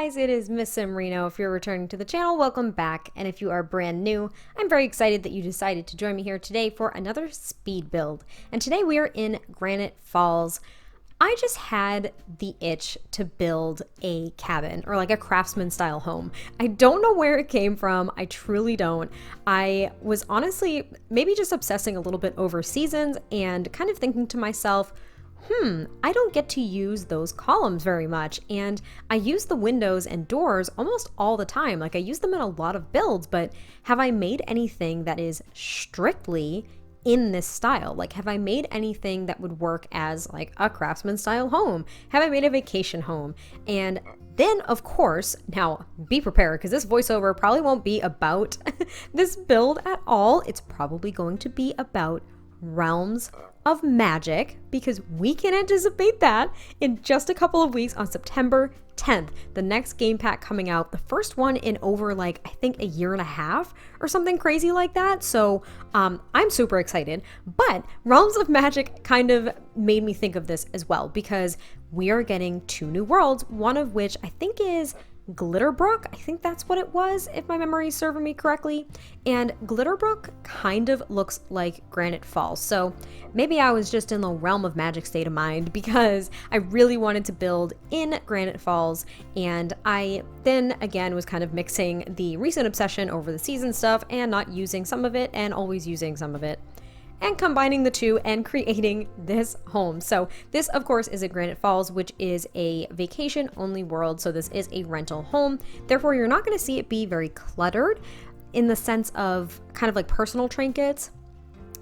guys, it is MissSimReno. If you're returning to the channel, welcome back. And if you are brand new, I'm very excited that you decided to join me here today for another speed build. And today we are in Granite Falls. I just had the itch to build a cabin or like a Craftsman style home. I don't know where it came from. I truly don't. I was honestly maybe just obsessing a little bit over seasons and kind of thinking to myself, I don't get to use those columns very much. And I use the windows and doors almost all the time. Like I use them in a lot of builds, but have I made anything that is strictly in this style? Like, have I made anything that would work as like a Craftsman style home? Have I made a vacation home? And then of course, now be prepared because this voiceover probably won't be about this build at all. It's probably going to be about realms of magic because we can anticipate that in just a couple of weeks on September 10th, the next game pack coming out, the first one in over like I think a year and a half or something crazy like that. So I'm super excited, but Realms of Magic kind of made me think of this as well because we are getting two new worlds, one of which I think is Glitterbrook. I think that's what it was, if my memory is serving me correctly. And Glitterbrook kind of looks like Granite Falls. So maybe I was just in the Realm of Magic state of mind because I really wanted to build in Granite Falls. And I then again was kind of mixing the recent obsession over the season stuff and not using some of it and always using some of it, and combining the two and creating this home. So this of course is at Granite Falls, which is a vacation only world. So this is a rental home. Therefore, you're not going to see it be very cluttered in the sense of kind of like personal trinkets.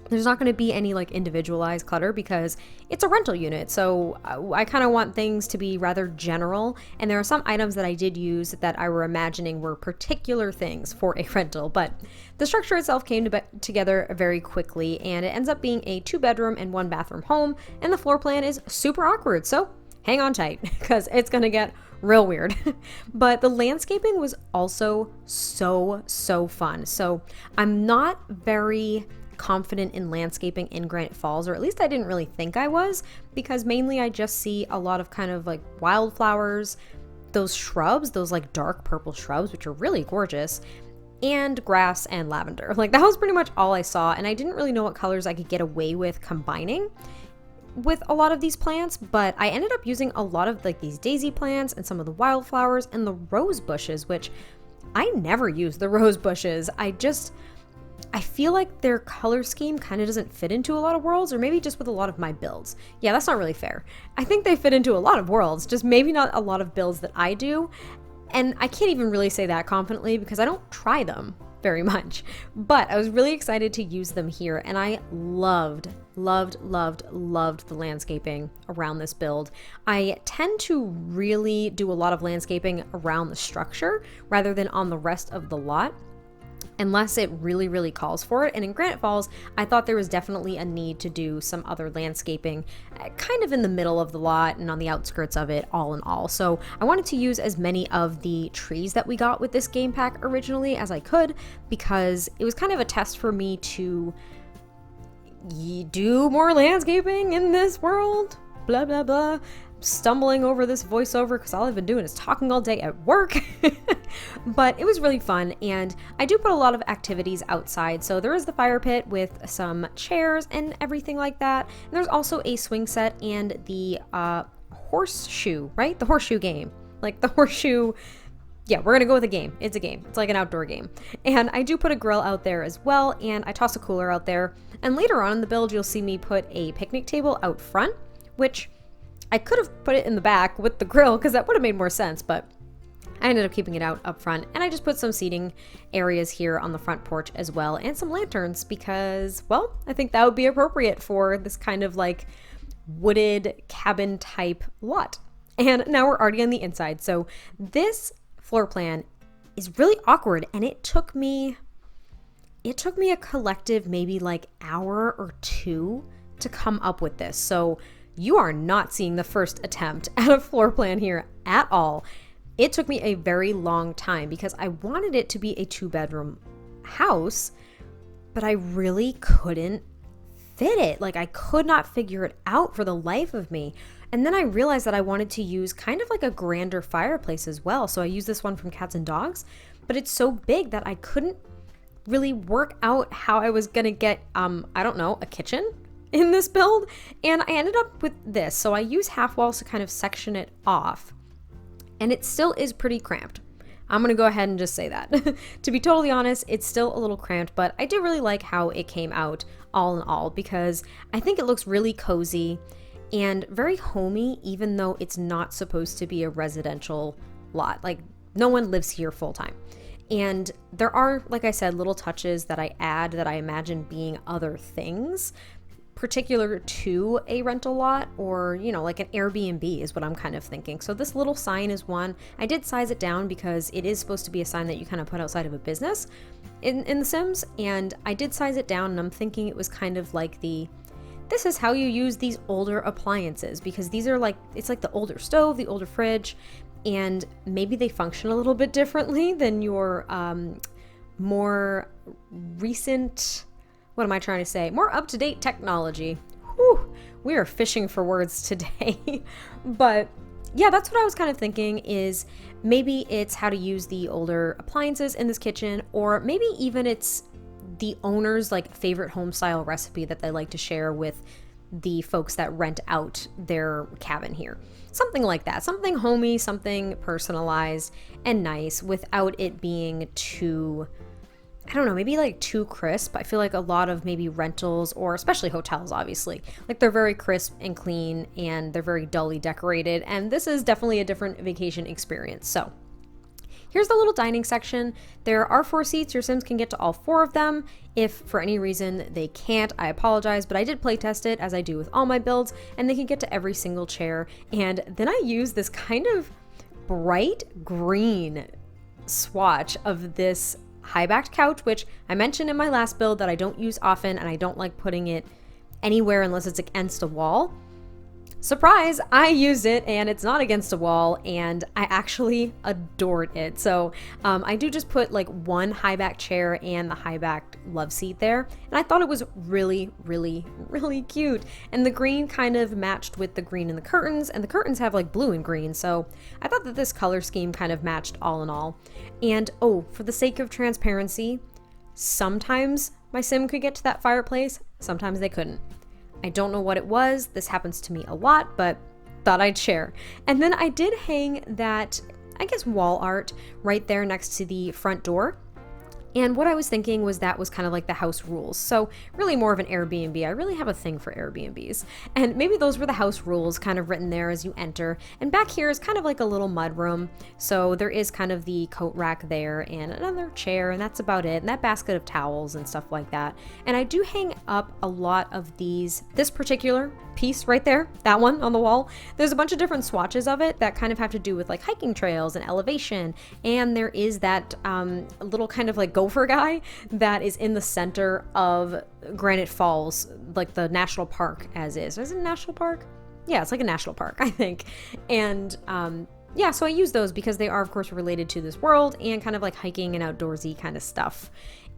There's not going to be any like individualized clutter because it's a rental unit. So I kind of want things to be rather general. And there are some items that I did use that I were imagining were particular things for a rental, but the structure itself came together very quickly, and it ends up being a 2-bedroom and 1-bathroom home. And the floor plan is super awkward. So hang on tight because it's going to get real weird. But the landscaping was also so fun. So I'm not very confident in landscaping in Granite Falls, or at least I didn't really think I was, because mainly I just see a lot of kind of like wildflowers, those shrubs, those like dark purple shrubs, which are really gorgeous, and grass and lavender. Like that was pretty much all I saw, and I didn't really know what colors I could get away with combining with a lot of these plants, but I ended up using a lot of like these daisy plants and some of the wildflowers and the rose bushes, which I never use the rose bushes. I feel like their color scheme kind of doesn't fit into a lot of worlds, or maybe just with a lot of my builds. Yeah, that's not really fair. I think they fit into a lot of worlds, just maybe not a lot of builds that I do. And I can't even really say that confidently because I don't try them very much. But I was really excited to use them here, and I loved the landscaping around this build. I tend to really do a lot of landscaping around the structure rather than on the rest of the lot, unless it really calls for it. And in Granite Falls, I thought there was definitely a need to do some other landscaping kind of in the middle of the lot and on the outskirts of it, all in all. So I wanted to use as many of the trees that we got with this game pack originally as I could, because it was kind of a test for me to do more landscaping in this world, blah blah blah. Stumbling over this voiceover because all I've been doing is talking all day at work. But it was really fun, and I do put a lot of activities outside. So there is the fire pit with some chairs and everything like that, and there's also a swing set and the horseshoe, right? The horseshoe game, like the horseshoe. Yeah, we're gonna go with a game. It's a game. It's like an outdoor game. And I do put a grill out there as well, and I toss a cooler out there. And later on in the build, you'll see me put a picnic table out front, which I could have put it in the back with the grill because that would have made more sense, but I ended up keeping it out up front. And I just put some seating areas here on the front porch as well, and some lanterns because, well, I think that would be appropriate for this kind of like wooded cabin type lot. And now we're already on the inside. So this floor plan is really awkward, and it took me a collective maybe like hour or two to come up with this. So you are not seeing the first attempt at a floor plan here at all. It took me a very long time because I wanted it to be a 2-bedroom house, but I really couldn't fit it. Like I could not figure it out for the life of me. And then I realized that I wanted to use kind of like a grander fireplace as well. So I used this one from Cats and Dogs, but it's so big that I couldn't really work out how I was gonna get, I don't know, a kitchen in this build. And I ended up with this. So I use half walls to kind of section it off. And it still is pretty cramped. I'm gonna go ahead and just say that. To be totally honest, it's still a little cramped, but I do really like how it came out all in all, because I think it looks really cozy and very homey, even though it's not supposed to be a residential lot. Like, no one lives here full time. And there are, like I said, little touches that I add that I imagine being other things particular to a rental lot, or, you know, like an Airbnb is what I'm kind of thinking. So this little sign is one. I did size it down because it is supposed to be a sign that you kind of put outside of a business in The Sims, and I did size it down, and I'm thinking it was kind of like this is how you use these older appliances, because these are like, it's like the older stove, the older fridge, and maybe they function a little bit differently than your more recent, what am I trying to say? More up-to-date technology. Whew, we are fishing for words today. But yeah, that's what I was kind of thinking, is maybe it's how to use the older appliances in this kitchen, or maybe even it's the owner's like favorite home style recipe that they like to share with the folks that rent out their cabin here. Something like that, something homey, something personalized and nice without it being too, I don't know, maybe like too crisp. I feel like a lot of maybe rentals, or especially hotels, obviously, like they're very crisp and clean and they're very dully decorated. And this is definitely a different vacation experience. So here's the little dining section. There are 4 seats. Your Sims can get to all 4 of them. If for any reason they can't, I apologize, but I did play test it as I do with all my builds, and they can get to every single chair. And then I use this kind of bright green swatch of this high-backed couch, which I mentioned in my last build that I don't use often, and I don't like putting it anywhere unless it's against a wall. Surprise, I used it and it's not against a wall, and I actually adored it. So I do just put like one high back chair and the high backed love seat there, and I thought it was really, really, really cute. And the green kind of matched with the green in the curtains, and the curtains have like blue and green, so I thought that this color scheme kind of matched all in all. And oh, for the sake of transparency, sometimes my Sim could get to that fireplace, sometimes they couldn't. I don't know what it was. This happens to me a lot, but thought I'd share. And then I did hang that, I guess, wall art right there next to the front door. And what I was thinking was that was kind of like the house rules. So really more of an Airbnb. I really have a thing for Airbnbs. And maybe those were the house rules kind of written there as you enter. And back here is kind of like a little mud room. So there is kind of the coat rack there and another chair, and that's about it. And that basket of towels and stuff like that. And I do hang up a lot of this particular piece right there, that one on the wall. There's a bunch of different swatches of it that kind of have to do with like hiking trails and elevation. And there is that little kind of like gopher guy that is in the center of Granite Falls, like the national park as is. Is it a national park? Yeah, it's like a national park, I think. And yeah, so I use those because they are, of course, related to this world and kind of like hiking and outdoorsy kind of stuff.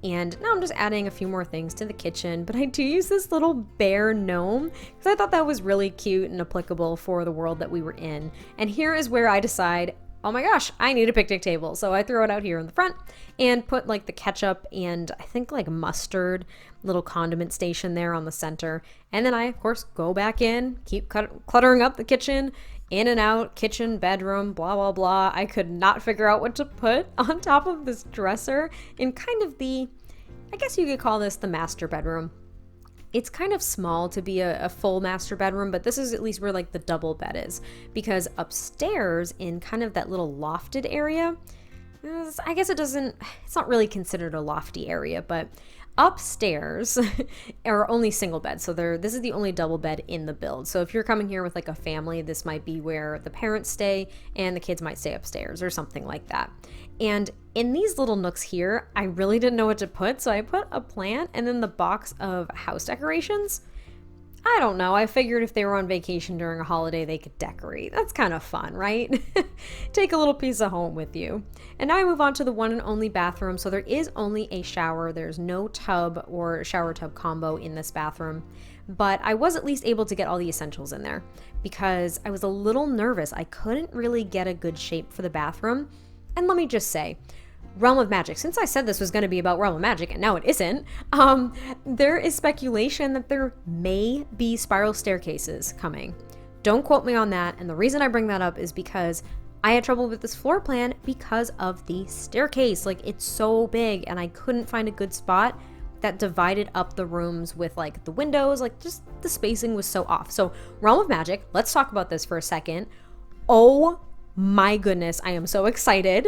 And now I'm just adding a few more things to the kitchen, but I do use this little bear gnome because I thought that was really cute and applicable for the world that we were in. And here is where I decide, oh my gosh, I need a picnic table. So I throw it out here in the front and put like the ketchup and I think like mustard little condiment station there on the center. And then I, of course, go back in, keep cluttering up the kitchen, in and out, kitchen, bedroom, blah, blah, blah. I could not figure out what to put on top of this dresser in kind of the, I guess you could call this the master bedroom. It's kind of small to be a full master bedroom, but this is at least where like the double bed is, because upstairs in kind of that little lofted area, I guess it's not really considered a lofty area, but upstairs are only single beds. So this is the only double bed in the build. So if you're coming here with like a family, this might be where the parents stay and the kids might stay upstairs or something like that. And in these little nooks here, I really didn't know what to put. So I put a plant and then the box of house decorations. I don't know. I figured if they were on vacation during a holiday, they could decorate. That's kind of fun, right? Take a little piece of home with you. And now I move on to the one and only bathroom. So there is only a shower. There's no tub or shower tub combo in this bathroom. But I was at least able to get all the essentials in there because I was a little nervous. I couldn't really get a good shape for the bathroom. And let me just say, Realm of Magic, since I said this was going to be about Realm of Magic and now it isn't, there is speculation that there may be spiral staircases coming. Don't quote me on that, and the reason I bring that up is because I had trouble with this floor plan because of the staircase. Like, it's so big and I couldn't find a good spot that divided up the rooms with like the windows, like just the spacing was so off. So Realm of Magic, let's talk about this for a second. Oh my goodness, I am so excited.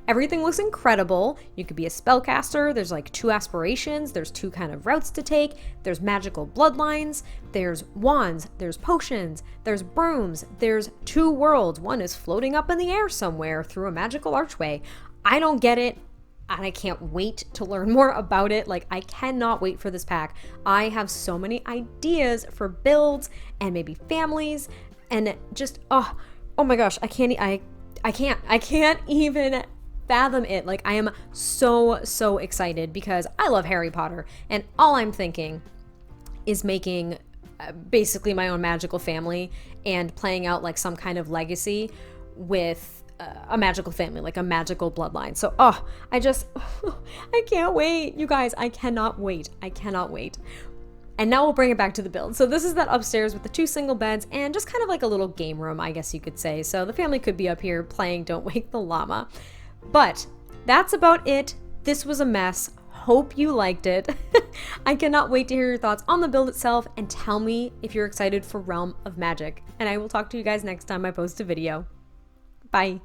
Everything looks incredible. You could be a spellcaster. There's like 2 aspirations. There's 2 kind of routes to take. There's magical bloodlines. There's wands. There's potions. There's brooms. There's 2 worlds. One is floating up in the air somewhere through a magical archway. I don't get it, and I can't wait to learn more about it. Like, I cannot wait for this pack. I have so many ideas for builds and maybe families, and just oh my gosh, I can't even fathom it. Like, I am so excited because I love Harry Potter, and all I'm thinking is making basically my own magical family and playing out like some kind of legacy with a magical family, like a magical bloodline. So I can't wait, you guys. I cannot wait. And now we'll bring it back to the build. So this is that upstairs with the 2 single beds and just kind of like a little game room, I guess you could say. So the family could be up here playing Don't Wake the Llama. But that's about it. This was a mess. Hope you liked it. I cannot wait to hear your thoughts on the build itself, and tell me if you're excited for Realm of Magic. And I will talk to you guys next time I post a video. Bye.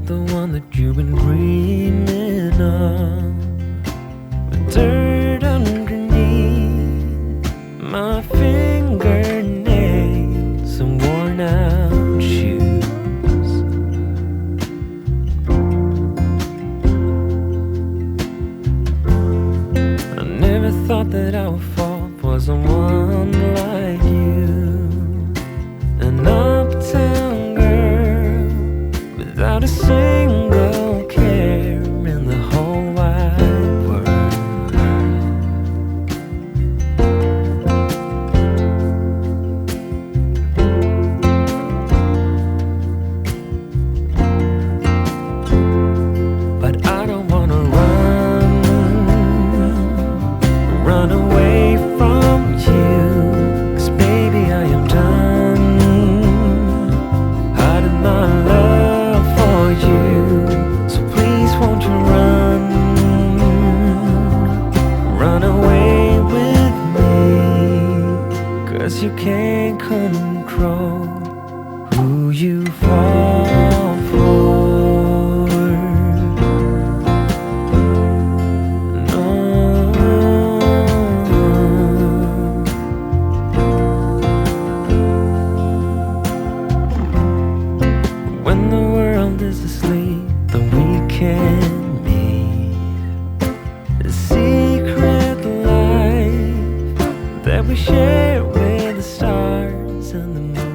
The one that you've been dreaming of, with dirt underneath my fingernails and worn out shoes. I never thought that I would fall for someone like you, an uptown girl without a single care in the whole wide world. But I don't wanna run away from you, 'cause baby I am done hiding my love for you. So please won't you run away with me, 'cause you can't control who you fall for. No. When the world is asleep, then we can meet. The secret life that we share with the stars and the moon.